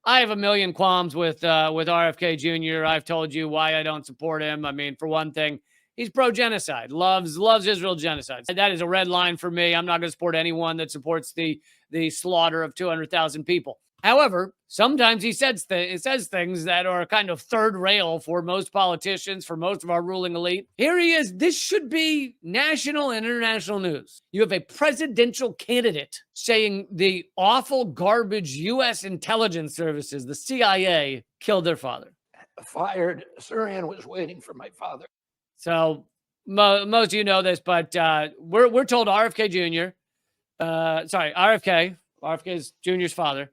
I have a million qualms with RFK Jr. I've told you why I don't support him. I mean, for one thing, he's pro-genocide, loves Israel genocide. That is a red line for me. I'm not going to support anyone that supports the slaughter of 200,000 people. However, sometimes he says things that are kind of third rail for most politicians, for most of our ruling elite. Here he is. This should be national and international news. You have a presidential candidate saying the awful garbage U.S. intelligence services, the CIA, killed their father. Fired. Sirhan was waiting for my father. So most of you know this, but we're told RFK Jr., RFK's Jr.'s father,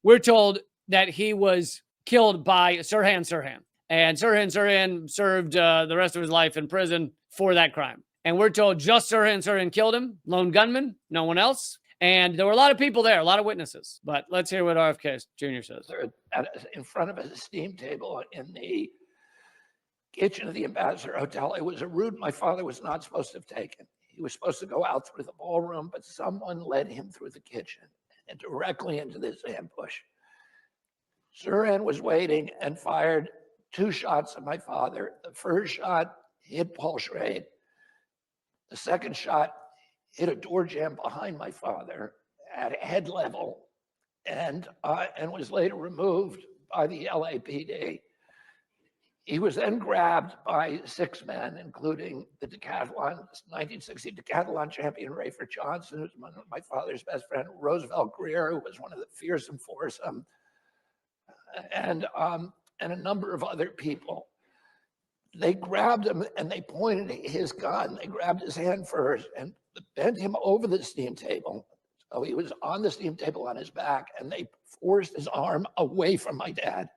we're told that he was killed by Sirhan. And Sirhan served the rest of his life in prison for that crime. And we're told just Sirhan killed him, lone gunman, no one else. And there were a lot of people there, a lot of witnesses. But let's hear what RFK Jr. says. In front of a steam table in the kitchen of the Ambassador Hotel. It was a route my father was not supposed to have taken. He was supposed to go out through the ballroom, but someone led him through the kitchen and directly into this ambush. Sirhan was waiting and fired 2 shots at my father. The first shot hit Paul Schrade. The second shot hit a door jamb behind my father at head level and was later removed by the LAPD. He was then grabbed by 6 men, including the 1960 decathlon champion Rayford Johnson, who's one of my father's best friend, Roosevelt Greer, who was one of the fearsome foursome, and a number of other people. They grabbed him and they pointed his gun. They grabbed his hand first and bent him over the steam table. So he was on the steam table on his back, and they forced his arm away from my dad.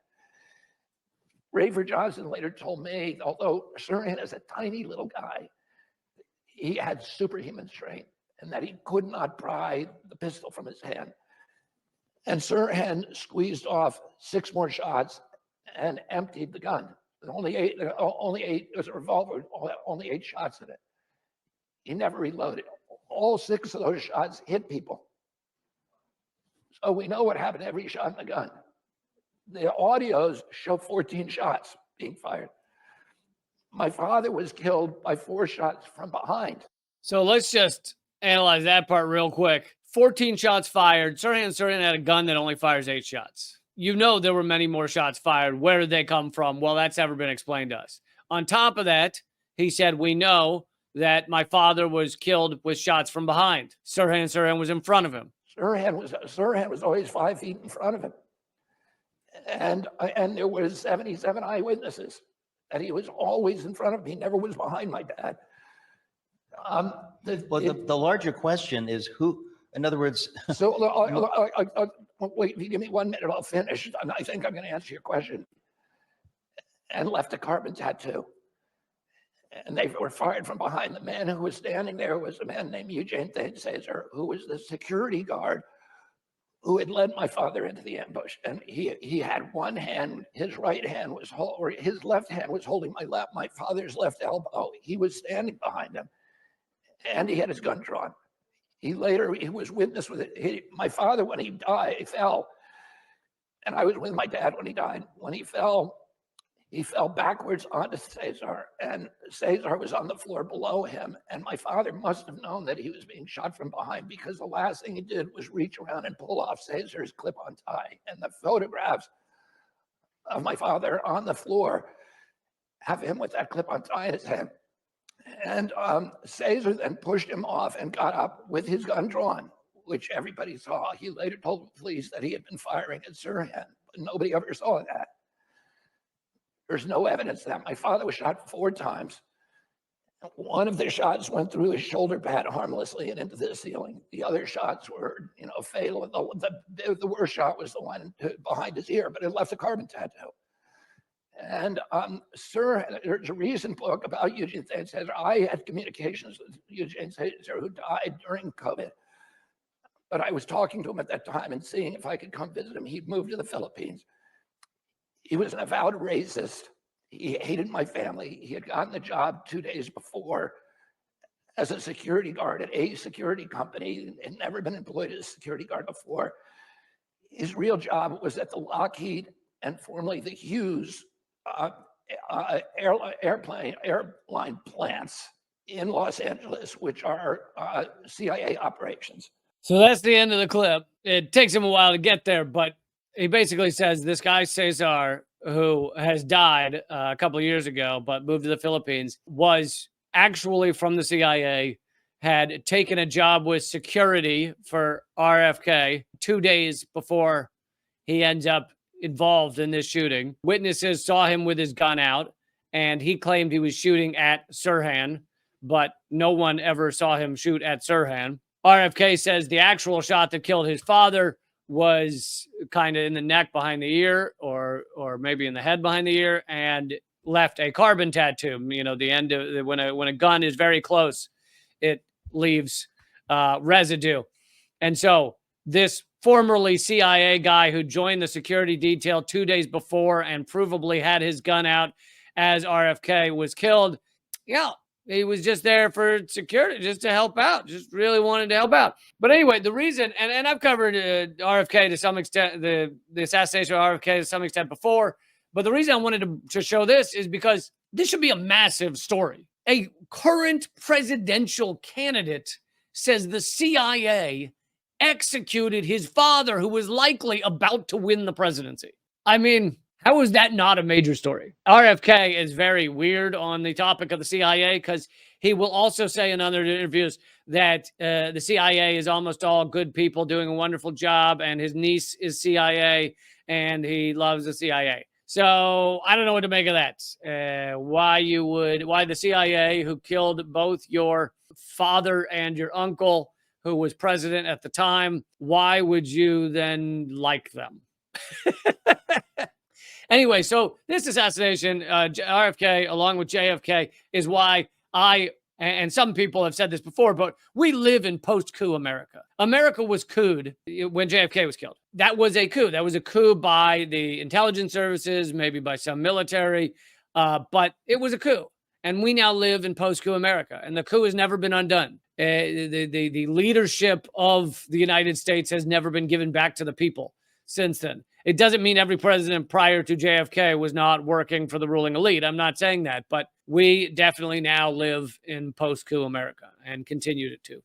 Rayford Johnson later told me, although Sirhan is a tiny little guy, he had superhuman strength and that he could not pry the pistol from his hand. And Sirhan squeezed off 6 more shots and emptied the gun. Only eight, it was a revolver, only 8 shots in it. He never reloaded. All 6 of those shots hit people. So we know what happened to every shot in the gun. The audios show 14 shots being fired. My father was killed by 4 shots from behind. So let's just analyze that part real quick. 14 shots fired. Sirhan had a gun that only fires 8 shots. You know there were many more shots fired. Where did they come from? Well, that's never been explained to us. On top of that, he said, we know that my father was killed with shots from behind. Sirhan was in front of him. Sirhan was always 5 feet in front of him. And there was 77 eyewitnesses that he was always in front of me. He never was behind my dad. The larger question is who, in other words. So wait, if you give me 1 minute, I'll finish. And I think I'm going to answer your question. And left a carbon tattoo. And they were fired from behind. The man who was standing there was a man named Eugene Censored, who was the security guard who had led my father into the ambush. And he had one hand, his right hand was, or his left hand was holding my father's left elbow. He was standing behind him and he had his gun drawn. He was witness with it. My father, when he died, he fell. And I was with my dad when he died. When he fell backwards onto Cesar, and Cesar was on the floor below him. And my father must have known that he was being shot from behind, because the last thing he did was reach around and pull off Cesar's clip-on tie. And the photographs of my father on the floor have him with that clip-on tie in his hand. And Cesar then pushed him off and got up with his gun drawn, which everybody saw. He later told the police that he had been firing at Sirhan, but nobody ever saw that. There's no evidence that my father was shot 4 times. One of the shots went through his shoulder pad harmlessly and into the ceiling. The other shots were, fatal. The worst shot was the one behind his ear, but it left a carbon tattoo. And there's a recent book about Eugene Censored. I had communications with Eugene Censored, who died during COVID. But I was talking to him at that time and seeing if I could come visit him. He'd moved to the Philippines. He was an avowed racist. He hated my family. He had gotten the job 2 days before as a security guard at a security company and never been employed as a security guard before. His real job was at the Lockheed and formerly the Hughes airline plants in Los Angeles, which are CIA operations. So that's the end of the clip. It takes him a while to get there, but he basically says this guy Cesar, who has died a couple of years ago but moved to the Philippines, was actually from the CIA, had taken a job with security for RFK 2 days before he ends up involved in this shooting. Witnesses saw him with his gun out, and he claimed he was shooting at Sirhan, but no one ever saw him shoot at Sirhan. RFK says the actual shot that killed his father was kind of in the neck behind the ear, or maybe in the head behind the ear, and left a carbon tattoo. You know, the end of when a gun is very close, it leaves residue. And so this formerly CIA guy who joined the security detail 2 days before and provably had his gun out as RFK was killed, yeah, he was just there for security, just to help out, just really wanted to help out. But anyway, the reason, and I've covered RFK to some extent, the assassination of RFK to some extent before, but the reason I wanted to show this is because this should be a massive story. A current presidential candidate says the CIA executed his father, who was likely about to win the presidency. I mean, how is that not a major story? RFK is very weird on the topic of the CIA because he will also say in other interviews that the CIA is almost all good people doing a wonderful job, and his niece is CIA, and he loves the CIA. So I don't know what to make of that. Why the CIA, who killed both your father and your uncle, who was president at the time, why would you then like them? Anyway, so this assassination, RFK along with JFK, is why and some people have said this before, but we live in post-coup America. America was couped when JFK was killed. That was a coup. That was a coup by the intelligence services, maybe by some military, but it was a coup. And we now live in post-coup America, and the coup has never been undone. The leadership of the United States has never been given back to the people since then. It doesn't mean every president prior to JFK was not working for the ruling elite. I'm not saying that, but we definitely now live in post-coup America and continue to.